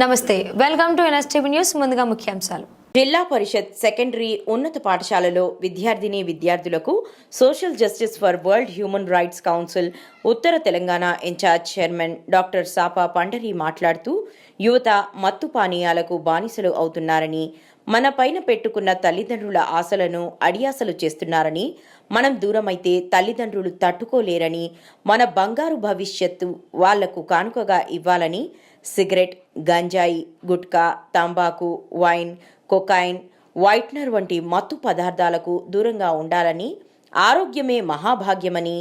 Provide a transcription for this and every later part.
నమస్తే, welcome to NSTV news. ముందుగా ముఖ్యాంశాలు. జిల్లా పరిషత్ సెకండరీ ఉన్నత పాఠశాలలో విద్యార్థులకు social justice for world human rights council ఉత్తర Telangana incharge chairman doctor Sapa Pandari మాట్లాడుతూ, యువత మత్తు పానీయాలకు బానిసలు అవుతున్నారని, మన పైన పెట్టుకున్న తల్లిదండ్రుల ఆశలను అడియాసలు చేస్తున్నారని, మనం దూరమైతే తల్లిదండ్రులు తట్టుకోలేరని, మన బంగారు భవిష్యత్తు వాళ్లకు కానుకగా ఇవ్వాలని, సిగరెట్, గంజాయి, గుట్కా, తంబాకు, వైన్, కొకైన్, వైట్నర్ వంటి మత్తు పదార్థాలకు దూరంగా ఉండాలని, ఆరోగ్యమే మహాభాగ్యమని,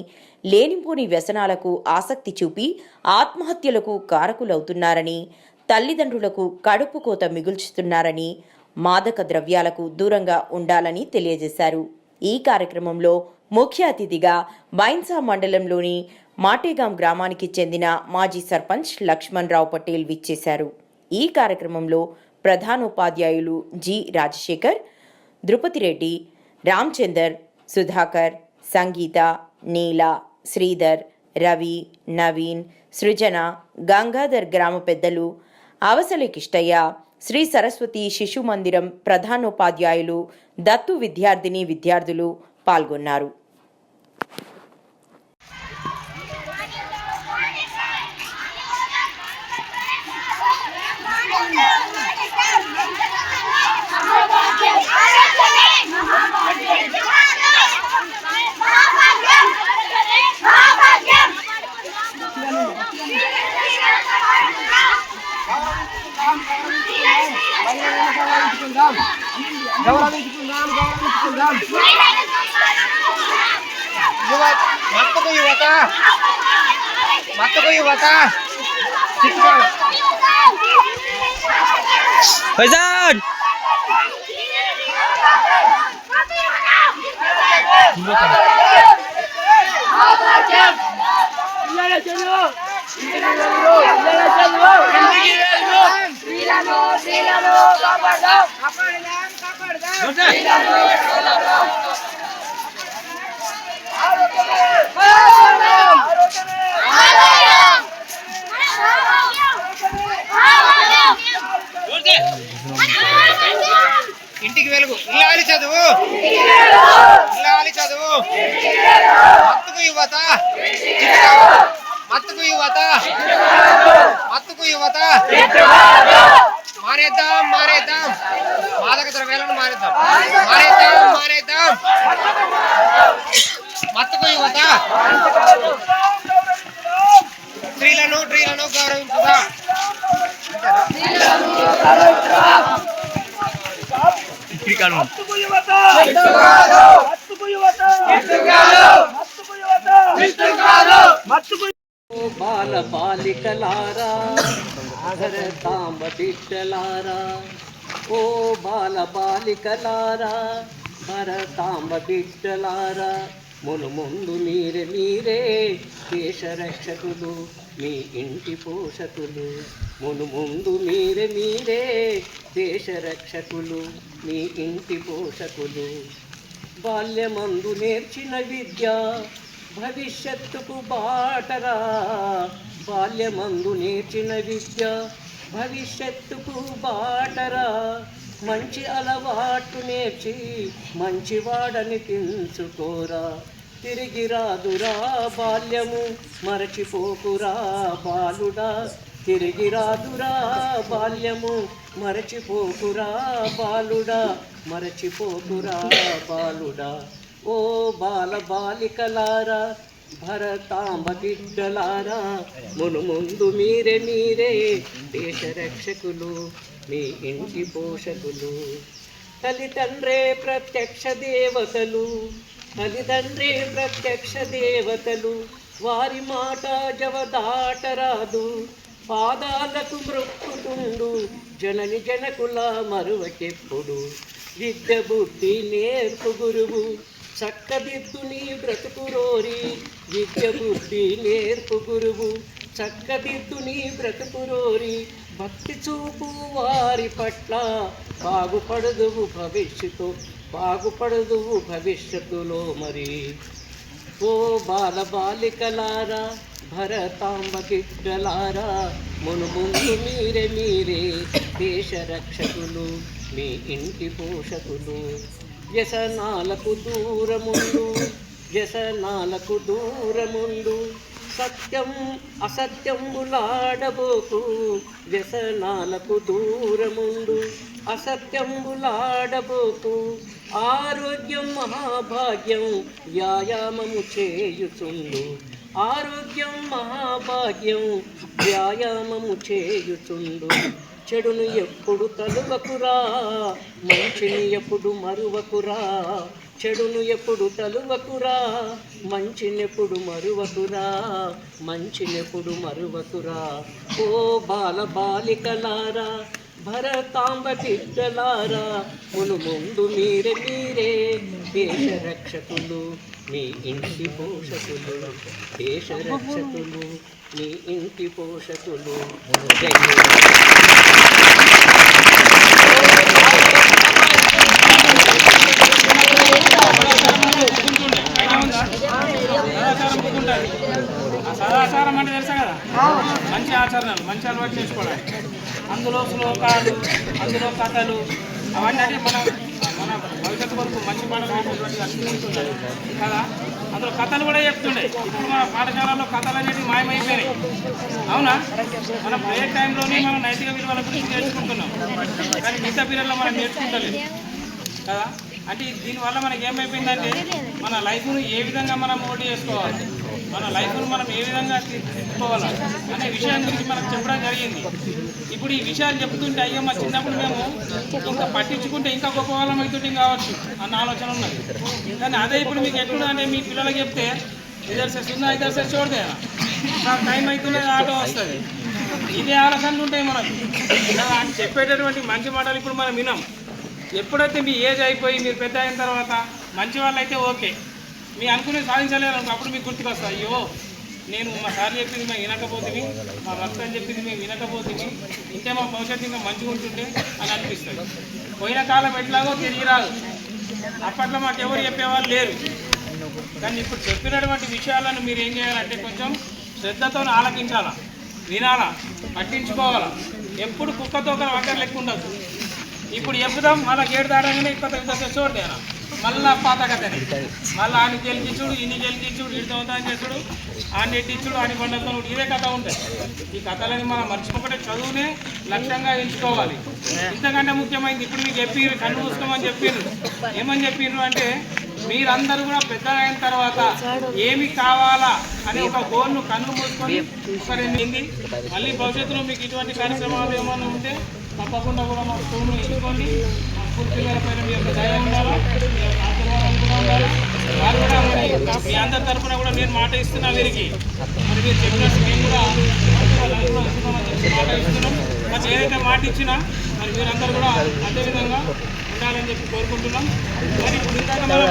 లేనిపోని వ్యసనాలకు ఆసక్తి చూపి ఆత్మహత్యలకు కారకులవుతున్నారని, తల్లిదండ్రులకు కడుపు కోత మిగుల్చుతున్నారని, మాదక ద్రవ్యాలకు దూరంగా ఉండాలని తెలియజేశారు. ఈ కార్యక్రమంలో ముఖ్య అతిథిగా బైన్సా మండలంలోని మాటేగాం గ్రామానికి చెందిన మాజీ సర్పంచ్ లక్ష్మణ్ రావు పటేల్ విచ్చేశారు. ఈ కార్యక్రమంలో ప్రధానోపాధ్యాయులు జి రాజశేఖర్, ద్రుపతిరెడ్డి, రామచందర్, సుధాకర్, సంగీత, నీల, శ్రీధర్, రవి, నవీన్, సృజన, గంగాధర్ గ్రామ పెద్దలు, అవసలి కిష్టయ్య, శ్రీ సరస్వతి శిశు మందిరం ప్రధానోపాధ్యాయులు, దత్తు విద్యార్థులు పాల్గొన్నారు. ఇంటికి వెలుగు, ఇల్లాలి చదువు, ఇల్లాలి చదువు, మత్తుకు యువత, మత్తుకు యువత, మత్తుకు యువత, మానేద్దాం, మానేద్దాం, మాదక ద్రవ్యాలను మానేద్దాం, మానేద్దాం, మానేద్దాం, మత్తుకు యువత, స్త్రీలను గౌరవించుదా, బాల బాలికలారా, భరతాంబ బిడ్డలారా, ఓ బాల బాలికలారా, భరతాంబ బిడ్డలారా, ముందు మీరే దేశ రక్షకులు, మీ ఇంటి పోషకులు. ముందు మీరే దేశ రక్షకులు, మీ ఇంటి పోషకులు. బాల్యమందు నేర్చిన విద్య భవిష్యత్తుకు బాటరా, బాల్యమందు నేర్చిన విద్య భవిష్యత్తుకు బాటరా. మంచి అలవాటు నేర్చి మంచివాడని పెంచుకోరా, తిరిగి రాదురా బాల్యము మరచిపోకురా బాలుడా, తిరిగి రాదురా బాల్యము మరచిపోకురా బాలుడా, మరచిపోకురా బాలుడా. ఓ బాల బాలికలారా, భరతాంబ బిడ్డలారా, ముందు మీరే దేశ రక్షకులు, మీ ఇంటి పోషకులు. తల్లిదండ్రే ప్రత్యక్ష దేవతలు, తల్లిదండ్రే ప్రత్యక్ష దేవతలు, వారి మాట జవదాటరాదు, పాదాలకు మృక్కుతుండు, జనని జనకుల మరువకెప్పుడు. విద్య బుద్ధి నేర్పు గురువు, చక్కదిద్దు నీ బ్రతుకు రోరి, విద్య బుద్ధి నేర్పు గురువు, చక్కదిద్దు నీ బ్రతుకు రోరి. భక్తి చూపు వారి పట్ల, బాగుపడదువు భవిష్యత్తులో మరి. ఓ బాల బాలికలారా, భరతాంబ బిడ్డలారా, మునుముందు మీరే దేశ రక్షకులు, మీ ఇంటి పోషకులు. వ్యసనాలకు దూరముండు, సత్యం అసత్యంబులాడబోకు. వ్యసనాలకు దూరముండు, అసత్యంబులాడబోకు. ఆరోగ్యం మహాభాగ్యం, వ్యాయామము చేయుచుండు. ఆరోగ్యం మహాభాగ్యం, వ్యాయామము చేయుచుండు. చెడును ఎప్పుడు తలువకురా, మంచిని ఎప్పుడు మరువకురా. చెడును ఎప్పుడు తలువకురా, మంచినెప్పుడు మరువకురా. ఓ బాల బాలికలారా, భరతాంబ బిడ్డలారా, మునుముందు మీరే దేశ రక్షకులు, మీ ఇంటి పోషకులు. దేశ రక్షకులు, మీ ఇంటి పోషకులు. సదాచారం అంటే తెలుసా కదా, మంచి ఆచరణలు, మంచి అలవాటు చేసుకోవడానికి. అందులో శ్లోకాలు, అందులో కథలు, అవన్నీ అంటే మన భవిష్యత్తు వరకు మంచి పాటలు అనిపిస్తుంటాయి కదా. అందులో కథలు కూడా చెప్తుండే. ఇప్పుడు మన పాఠశాలలో కథలు అనేవి మాయమైపోయినాయి. అవునా? మనం ప్రే టైంలోనే మనం నైతిక విలువల గురించి నేర్చుకుంటున్నాం, కానీ మిగతా పీరియడ్లో మనం నేర్చుకుంటలేదు కదా. అంటే దీనివల్ల మనకి ఏమైపోయిందంటే మన లైఫ్ను ఏ విధంగా మనం మోల్డ్ చేసుకోవాలి, మన లైఫ్ను మనం ఏ విధంగా తీసుకోవాలి అనే విషయం గురించి మనకు చెప్పడం జరిగింది. ఇప్పుడు ఈ విషయాలు చెప్తుంటే అయ్యో మా చిన్నప్పుడు మేము ఇంకా పట్టించుకుంటే ఇంకా గొప్ప వాళ్ళం అవుతుంటే కావచ్చు అన్న ఆలోచన ఉన్నది. కానీ అదే ఇప్పుడు మీకు ఎట్లా అంటే మీ పిల్లలకి చెప్తే ఇద్దరు సెస్ ఉందా, ఇద్దరు సెస్ చూడదే, నాకు టైం అవుతున్నది, ఆటో వస్తుంది, ఇదే ఆలోచనలు ఉంటాయి మనకు. అని చెప్పేటటువంటి మంచి మాటలు ఇప్పుడు మనం వినాం. ఎప్పుడైతే మీ ఏజ్ అయిపోయి మీరు పెద్ద అయిన తర్వాత మంచి వాళ్ళు అయితే ఓకే, మీ అనుకునే సాధించలేరు, అప్పుడు మీకు గుర్తుకొస్తాయి, అయ్యో నేను మా సార్ చెప్పింది మేము వినకపోతుంది, మా భర్త అని చెప్పింది మేము వినకపోతుంది, ఇంకే మా భవిష్యత్తు ఇంకా మంచిగా ఉంటుండే అని అనిపిస్తుంది. పోయిన కాలం ఎట్లాగో తిరిగి రాదు. అప్పట్లో మాకు ఎవరు చెప్పేవాళ్ళు లేరు. కానీ ఇప్పుడు చెప్పినటువంటి విషయాలను మీరు ఏం చేయాలంటే కొంచెం శ్రద్ధతో ఆలకించాలా, వినాలా, పట్టించుకోవాలా. ఎప్పుడు కుక్కతో ఒక వంకర లెక్క ఉండదు. ఇప్పుడు చెప్తాం, మళ్ళీ గేటు దాటగానే ఇంకొక చూడలేనా, మళ్ళీ పాత కథని, మళ్ళీ ఆయన గెలిచించుడు, ఇన్ని గెలిచించుడు, ఇటు దొంగతనం చేసుడు, ఆయన ఎట్టించుడు, ఆయన బండతో ఇదే కథ ఉంటుంది. ఈ కథలని మనం మర్చిపోకుండా చదువునే లక్ష్యంగా ఎంచుకోవాలి. ఇంతకంటే ముఖ్యమైనది ఇప్పుడు మీకు చెప్పిర్రు, కన్ను మూసుకోమని చెప్పిర్రు. ఏమని చెప్పిర్రు అంటే మీరందరూ కూడా పెద్ద అయిన తర్వాత ఏమి కావాలా అనే ఒక గోల్ను కన్ను మూసుకొని ఒకరింది. మళ్ళీ భవిష్యత్తులో మీకు ఇటువంటి కార్యక్రమాలు ఏమైనా ఉంటే తప్పకుండా కూడా మా స్కూల్ను ఎన్నుకోండి. మా స్కూల్ పిల్లల పైన మీ యొక్క దయ ఉండాలా, మీ యొక్క ఆశీర్వాదం కూడా ఉండాలి. వారు కూడా మరి మీ అందరి తరఫున కూడా నేను మాట ఇస్తున్నా వీరికి. మరి మీరు చెప్పినట్టు మేము కూడా మాట ఇస్తున్నాం. మరి ఏదైతే మాట ఇచ్చినా మరి మీరందరూ కూడా అదేవిధంగా ఉండాలని చెప్పి కోరుకుంటున్నాం. మరి ఇప్పుడు ఇందాక మనం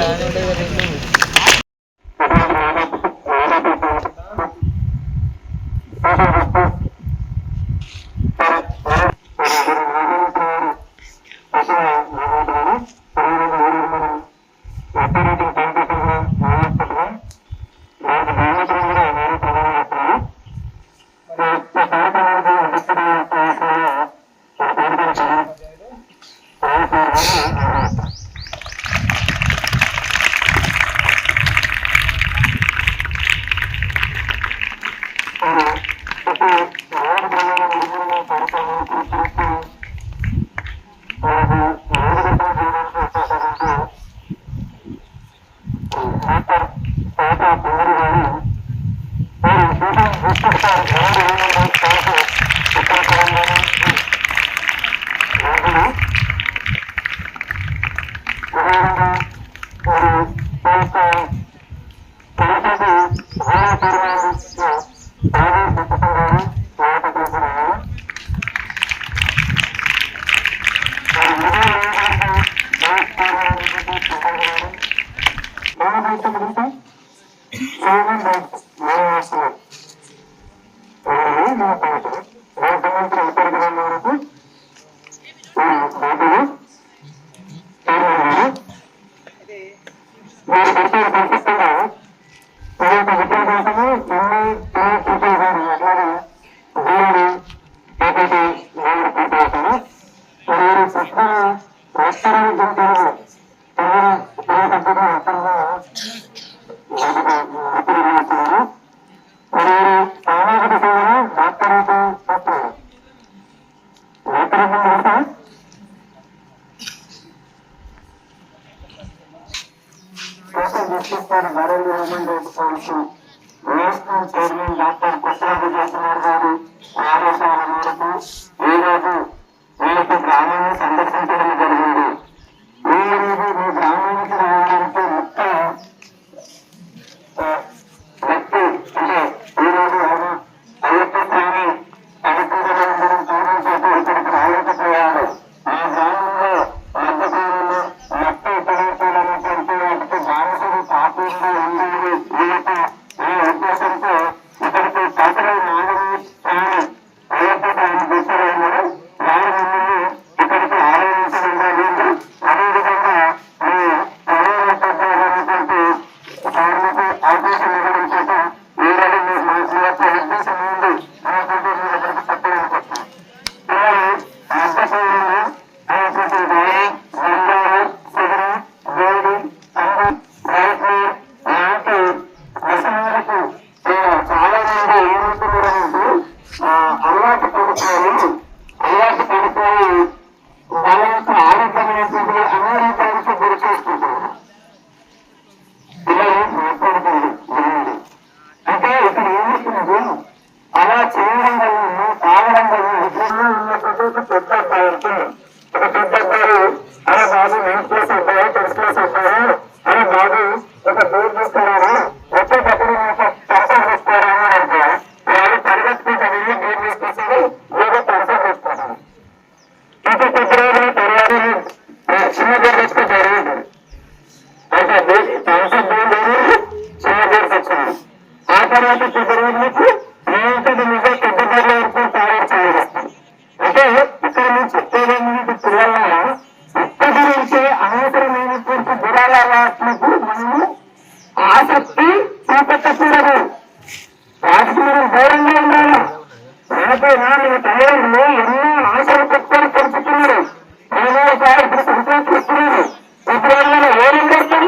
నేషనల్ చైర్మన్ డాక్టర్ కృష్ణాజీ చేస్తున్నారు గారు ఆదేశాల మేరకు ఈరోజు వీరికి గ్రామాన్ని సందర్శించడం జరిగింది. ఈ రోజు మీ గ్రామానికి రావడానికి ముఖ్య వ్యక్తి అంటే ఈరోజు అయ్యప్ప స్వామి పవిత్రందరం పూజించేట్టు ఇక్కడికి రాలేకపోయారు. మా గ్రామంలో మధ్యకాలంలో మట్టి పదార్థాలనేటువంటి వాటికి బానిసలు కాకుండా ఉండేది ఈ ఉద్దేశంతో ఇక్కడికి కథలు నాగరి స్వామి అయ్యప్ప స్వామి తీసుకురాన్నారు. వారి మమ్మల్ని ఇక్కడికి ఆలోచించడం జరిగింది. అదేవిధంగా కార్మిక అవకాశం ఇవ్వడం చేత ఈరోజు మీ యొక్క ఉద్దేశం ఉంది అనేటువంటి మీరు ఇక్కడికి చెప్పడానికి వచ్చాం. మధ్యకాలంలో అనేటువంటి వారి బంగారు శిబిరం గోడి సంఘం రైతు లాంటి వ్యసనాలకు చాలా మంది ఏమవుతున్నారంటే అలవాటు పడిపోయి వాళ్ళ యొక్క ఆరోగ్యమైనటువంటి అనారోగ్యానికి గురి చేసుకుంటున్నారు. పిల్లలు మాట్లాడుతుంది అంటే ఇక్కడ ఏమవుతున్నది అలా చేయడం వల్ల తాగడం వల్ల ఇద్దరు ఉన్నటువంటి ఒక పెద్ద అబ్బాయి ఉంటుంది. ఒక పెద్ద అబ్బాయి అరే బాబు నైన్త్ క్లాస్ అబ్బాయి 10th క్లాస్ అబ్బాయి అరే బాబు ఒక బోర్డు తీసుకురారా వచ్చేటప్పుడు నాకు తరసా తీసుకోరా అంటే వాళ్ళు పరిగెత్తుకుంటా వెళ్ళి బోర్డు తీసుకొస్తారు ఏదో తరసా తీసుకుంటారు. ఇంకా కొద్ది రోజుల తర్వాత చిన్న బోర్డు తెచ్చుకుంటారు అంటే తరసా బోర్డు చిన్న బోర్డు తెచ్చుకున్నారు. ఆ తర్వాత కొద్ది రోజులకు నేనంటే నిజం పెద్ద బోర్డు వరకు తయారు చేయాలి. అంటే ఇక్కడ నేను చెప్పేదాన్ని పిల్లల ఇప్పటి నుంచే అనవసరమైనటువంటి దురాలకు మనము ఆసక్తి చూపెట్టకూడదు. వాటికి మనం దూరంగా ఉండాలి. మనపైన మన తల్లిదండ్రులు ఎన్నో ఆశలు పెట్టుకొని పెంచుతున్నారు. నేను ఒకసారి ఇప్పుడు సంక్రాంతి వస్తున్నారు. ఇప్పుడు మనం ఏం చేస్తాం?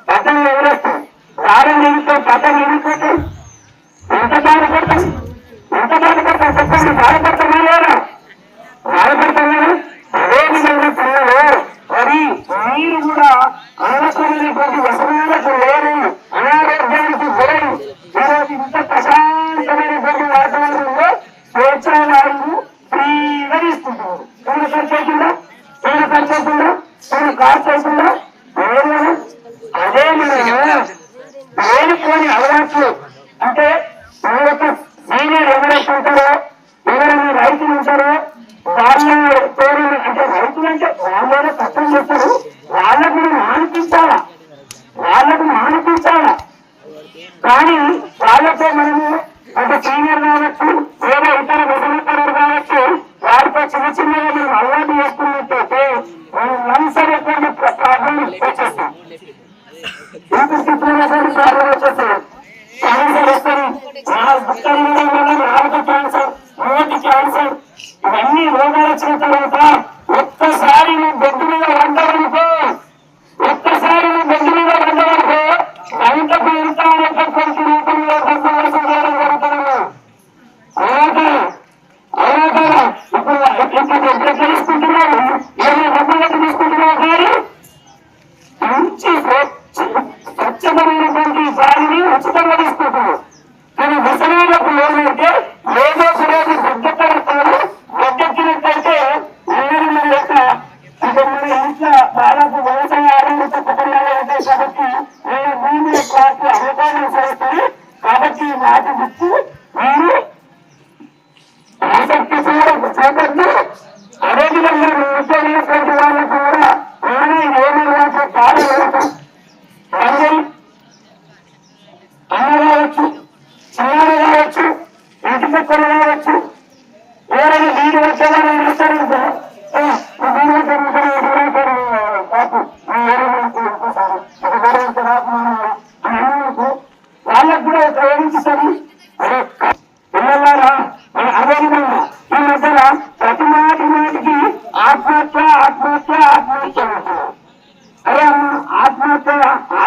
పట్టణం ఎవరేస్తాం? దారం నిలుస్తాం, పట్టణం నిలిపోతాం. ఎంత బాధపడతాం చెప్పండి. బాధపడతామా లేదా? బాధపడతామా? అదే విధంగా పిల్లలు మరి మీరు కూడా అనవసరమైనటువంటి వ్యసనాలకు లేని అనారోగ్యానికి గురై ఈరోజు ఇంత ప్రశాంతమైనటువంటి వాతావరణంలో స్వేచ్ఛావాయువు ఫ్రీగా తీసుకుంటున్నారు. ఏమైనా ఖర్చు అవుతుందా? ఏమైనా ఖర్చు అవుతుందా? అదే మనం లేనిపోని అలవాట్లు అంటే మన యొక్క సీనియర్ ఎవరైతే ఉంటారో ఎవరైనా రైతులు ఉంటారో వాళ్ళ పేరు అంటే రైతులు అంటే వాళ్ళైనా కష్టం చేస్తారు. వాళ్ళకు మానిపించాలా కానీ వాళ్ళతో మనము అంటే సీనియర్ కావచ్చు లేదా ఇతర వ్యసనపరులు కావచ్చు వారితో చిన్న చిన్నగా మనం అలవాటు చేసుకున్నట్టయితే మనం లంగ్స్ అనేటువంటి ప్రాబ్లం వచ్చేస్తాం. ప్రాబ్లం వచ్చేస్తాం. క్యాన్సర్ వస్తుంది, నాలుగు క్యాన్సర్, నోటి క్యాన్సర్, ఇవన్నీ రోగాలు వచ్చిన తర్వాత ఒక్కసారి నువ్వు బెడ్ మీద వండవనుకో గంటకు ఎంత అనేటటువంటి రూపంలో బంధువులకు చేయడం జరుగుతుంది. అవునా కదా? ఇప్పుడు తెలుసుకుంటున్నావు, ఏమైనా డబ్బులకు తీసుకుంటున్నావు కానీ మంచి స్వచ్ఛమైనటువంటి గాలిని ఉచితంగా తీసుకుంటున్నావు. కానీ వ్యసనాలకు లోనైతే ఏదో రోజు గడ్డెక్కినట్టయితే అందరూ మన యొక్క ఇప్పుడు మన ఇంట్లో దాదాపు వ్యవసాయ ఆరోగ్య కుటుంబాలు ఉంటాయి కాబట్టి నేను భూమి యొక్క అవగాహన చేస్తుంది. కాబట్టి వాటి గుర్తు మీరు ఆసక్తి చేపట్టి అదేవిధంగా ఉద్యోగినటువంటి వాళ్ళకు కూడా ఏమైనా బాధ వెళ్తాం. అన్న కావచ్చు, చిన్నాడు కావచ్చు, ఇంటి పక్కన కావచ్చు, ఎవరైనా వీడి వచ్చేవాళ్ళు ఇస్తారంటే వాళ్ళకు కూడా ప్రయోగించాలి. అదే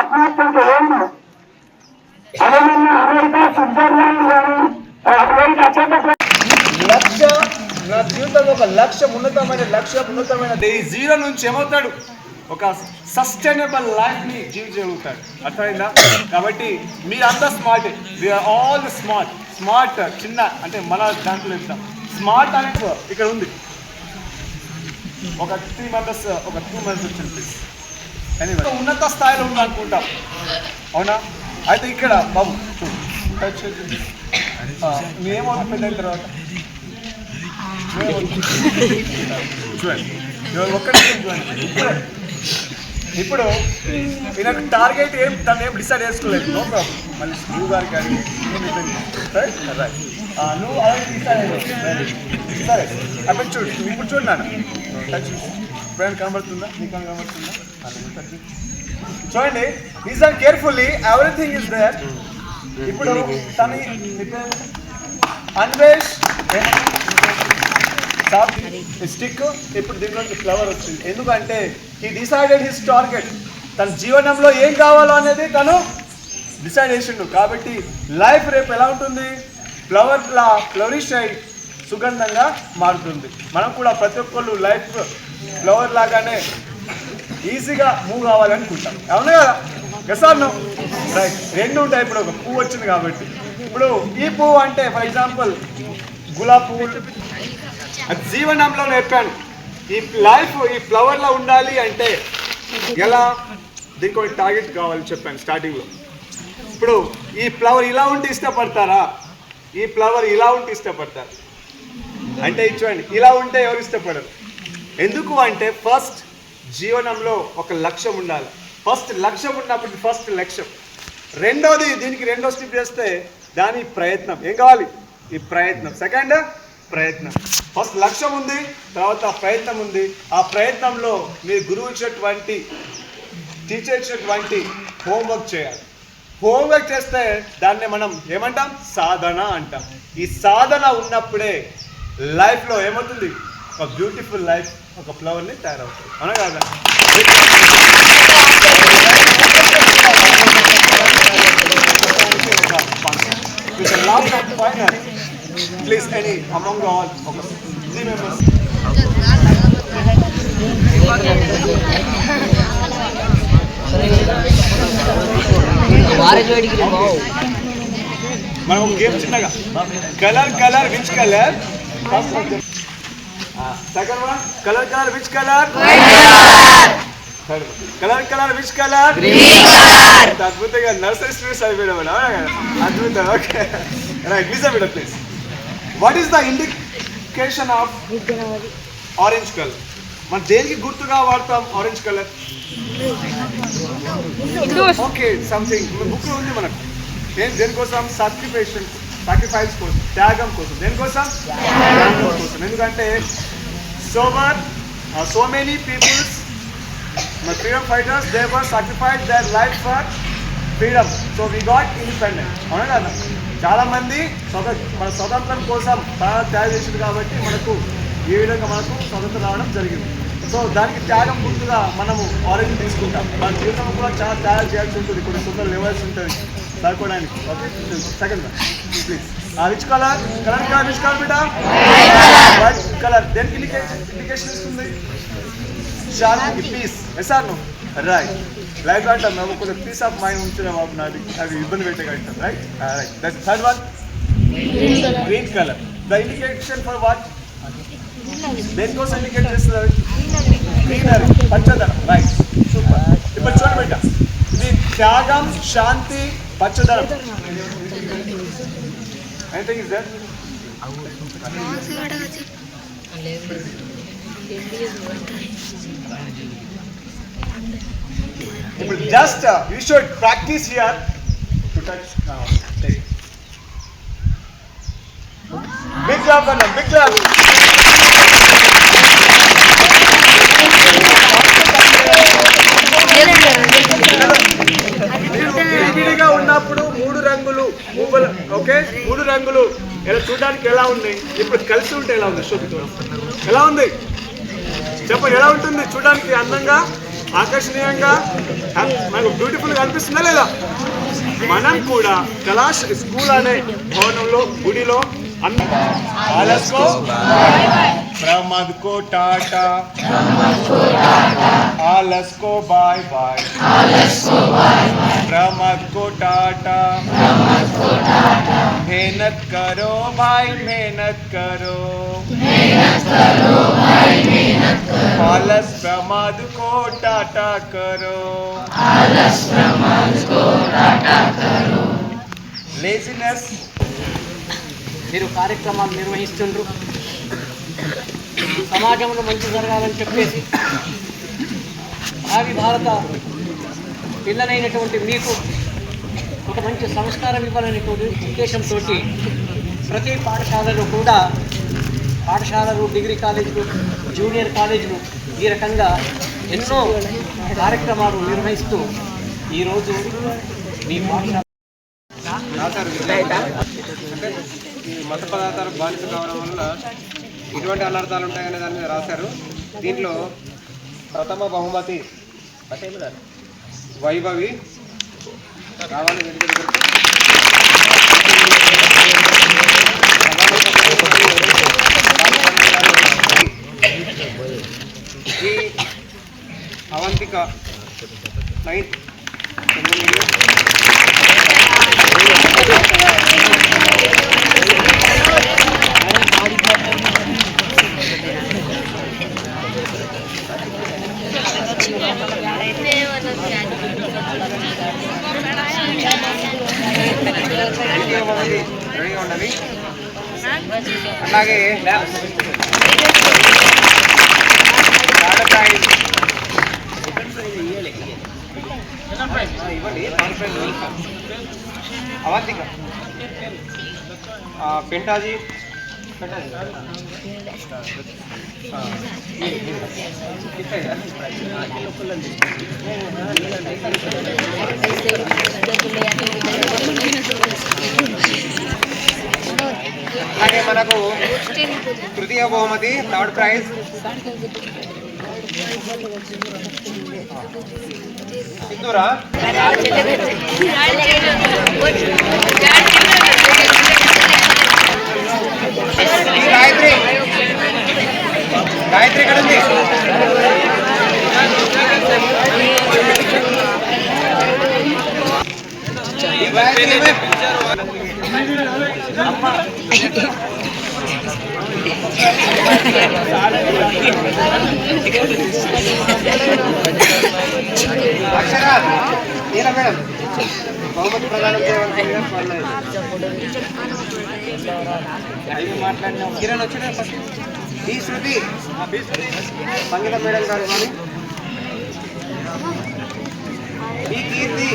ఆత్మహత్య ఏంటి అదేమన్నా అమెరికా స్విట్జర్లాండ్ కానీ అటువంటి అత్యంత లక్ష్య నా జీవితంలో ఒక లక్ష్యం ఉన్నతమైన ఈ జీరో నుంచి ఏమవుతాడు ఒక సస్టైనబుల్ లైఫ్ని జీవించగలుగుతాడు. అర్థమైందా? కాబట్టి మీరంతా స్మార్ట్, వీఆర్ ఆల్ స్మార్ట్ చిన్న అంటే మన దాంట్లో ఇస్తాం స్మార్ట్ అనేది ఇక్కడ ఉంది. ఒక 3 months ఒక 2 months వచ్చింది ప్లీజ్. ఎనీవే ఉన్నత స్థాయిలో ఉంది అనుకుంటాం, అవునా? అయితే ఇక్కడ బాబు మేమవుతుంది పెద్ద అయిన తర్వాత చూడండి ఒక్కటి చూడండి. ఇప్పుడు ఈయనకు టార్గెట్ తను ఏం డిసైడ్ చేసుకోలేదు. No problem. మళ్ళీ నువ్వు గారు కానీ నువ్వు అలా డిసైడ్ అయ్యావు సరే. అప్పుడు చూడు ఇప్పుడు చూడు నాన్న ఇప్పుడు కనబడుతుందా నీకు కనబడుతుందా చూడండి. Listen carefully, everything is there. ఇప్పుడు తను అన్వేష్ స్టిక్ ఇప్పుడు దీంట్లో ఫ్లవర్ వచ్చింది. ఎందుకంటే ఈ డిసైడెడ్ హిస్ టార్గెట్. తన జీవనంలో ఏం కావాలో అనేది తను డిసైడ్ చేసిండు. కాబట్టి లైఫ్ రేపు ఎలా ఉంటుంది? ఫ్లవర్లా ఫ్లరిష్ అయి సుగంధంగా మారుతుంది. మనం కూడా ప్రతి ఒక్కళ్ళు లైఫ్ ఫ్లవర్ లాగానే ఈజీగా మూవ్ కావాలనుకుంటాం, అవును కదా? ఎసాను రైట్. రెండు ఉంటాయి. ఇప్పుడు ఒక పువ్వు వచ్చింది కాబట్టి ఇప్పుడు ఈ పువ్వు అంటే ఫర్ ఎగ్జాంపుల్ గులాబీ పువ్వులు జీవనంలో నేర్పాను. ఈ లైఫ్ ఈ ఫ్లవర్లో ఉండాలి అంటే ఎలా? దీనికి ఒక టార్గెట్ కావాలి చెప్పాను స్టార్టింగ్లో. ఇప్పుడు ఈ ఫ్లవర్ ఇలా ఉంటే ఇష్టపడతారా? ఈ ఫ్లవర్ ఇలా ఉంటే ఇష్టపడతారు అంటే చూడండి, ఇలా ఉంటే ఎవరు ఇష్టపడరు. ఎందుకు అంటే ఫస్ట్ జీవనంలో ఒక లక్ష్యం ఉండాలి. ఫస్ట్ లక్ష్యం ఉన్నప్పుడు ఫస్ట్ లక్ష్యం. రెండోది దీనికి రెండో స్టెప్ చేస్తే దాని ప్రయత్నం. ఏం కావాలి? ఈ ప్రయత్నం. సెకండ్ ప్రయత్నం. ఫస్ట్ లక్ష్యం ఉంది, తర్వాత ప్రయత్నం ఉంది. ఆ ప్రయత్నంలో మీరు గురువు ఇచ్చినటువంటి టీచర్ ఇచ్చినటువంటి హోంవర్క్ చేయాలి. హోంవర్క్ చేస్తే దాన్ని మనం ఏమంటాం? సాధన అంటాం. ఈ సాధన ఉన్నప్పుడే లైఫ్లో ఏమవుతుంది? ఒక బ్యూటిఫుల్ లైఫ్, ఒక ఫ్లవర్ని తయారవుతుంది, అవునా కాదా? Please, any among all 3 members. మనం ఒక గేమ్ చిన్నగా colour which colour second one colour which colour colour which colour అద్భుతంగా నర్సరీ స్టూడెంట్స్ అయిపోయినా అద్భుతం. Okay right. Listen bit please. What is the indication of orange colour? మనం దేనికి గుర్తుగా వాడతాం ఆరెంజ్ కలర్? ఓకే సంథింగ్ బుక్లో ఉంది మనకు. దేనికోసం? సాక్రిఫైస్ కోసం, త్యాగం కోసం. దేనికోసం? త్యాగం కోసం. ఎందుకంటే so many peoples, freedom fighters, they were sacrificed their life for freedom, so we got independent, అవునా కదా? చాలా మంది మన స్వతంత్రం కోసం త్యాగం చేసింది కాబట్టి మనకు ఈ విధంగా మనకు స్వతంత్రం రావడం జరిగింది. సో దానికి త్యాగం గుర్తుగా మనము ఆరెంజ్ తీసుకుంటాం. మన జీవితంలో కూడా చాలా త్యాగం చేయాల్సి ఉంటుంది, కొన్ని సొంత లెవెల్స్ ఉంటుంది చదువుకోవడానికి. Okay second please. Which colour which colour బిడ్డ? White colour. దేనికి ఇండికేషన్ ఇస్తుంది? శాంతి, పీస్. ఎసార్ నువ్వు రైట్. లైఫ్ అంటాం మేము కొంచెం పీస్ ఆఫ్ మైండ్ ఉంచిన బాబు నాది, అది ఇబ్బంది పెట్టే అంటాం. Right right. That third one green colour. The indication for what? దేనికోసం ఇండికేట్ చేస్తుంది? గ్రీనరీ, పచ్చదనం. Right super. ఇప్పుడు చూడండి బిడ్డ, ఇది త్యాగం, శాంతి, పచ్చదనం. Anything is there? ఇప్పుడు just you should practice here to touch. Big clap అన్న, బిగ్ క్లాప్. విడివిడిగా ఉన్నప్పుడు 3 రంగులు పువ్వులు. ఓకే 3 రంగులు ఇలా చూడడానికి ఎలా ఉంది? ఇప్పుడు కలిసి ఉంటే ఎలా ఉంది? చూపుతూ ఎలా ఉంది చెప్పండి, ఎలా ఉంటుంది చూడడానికి? అందంగా ఆకర్షణీయంగా మనకు బ్యూటిఫుల్గా అనిపిస్తుందా లేదా? మనం కూడా కళాశ స్కూల్ అనే భవనంలో గుడిలో ఆలస్కో ప్రమాద్ को टाटा आलस को बाय बाय प्रमाद को टाटा मेहनत करो भाई मेहनत करो आलस प्रमाद को टाटा करो लेजीनेस మీరు కార్యక్రమాలు నిర్వహిస్తుండ్రు, సమాజంలో మంచి జరగాలని చెప్పేసి భావి భారత పిల్లలైనటువంటి మీకు ఒక మంచి సంస్కారం ఇవ్వాలనేటువంటి ఉద్దేశంతో ప్రతి పాఠశాలలో కూడా పాఠశాలలు, డిగ్రీ కాలేజీలు, జూనియర్ కాలేజీలు ఈ రకంగా ఎన్నో కార్యక్రమాలు నిర్వహిస్తూ ఈరోజు మీ పాఠశాల అంటే ఈ మత పదార్థాలకు బానిస కావడం వల్ల ఇటువంటి అనర్థాలు ఉంటాయనే దాని మీద రాశారు. దీంట్లో ప్రథమ బహుమతి వైభవి రావాలి. ఈ అవంతిక 9th రెడీగా ఉండాలి. అలాగే ఇవ్వండి. అవంతిక పెంటాజీ అలాగే మనకు తృతీయ బహుమతి థర్డ్ ప్రైజ్ సిద్ధూరా గాయత్రి గాయత్రి ఎక్కడ ఉంది? అక్షరా నీల మేడం బహుమతి ప్రదానం చేయవలసిందిగా కిరణ్ వచ్చిన బి శృతి సంగీత మేడం గారు కానీ బి కీర్తి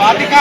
వాటిక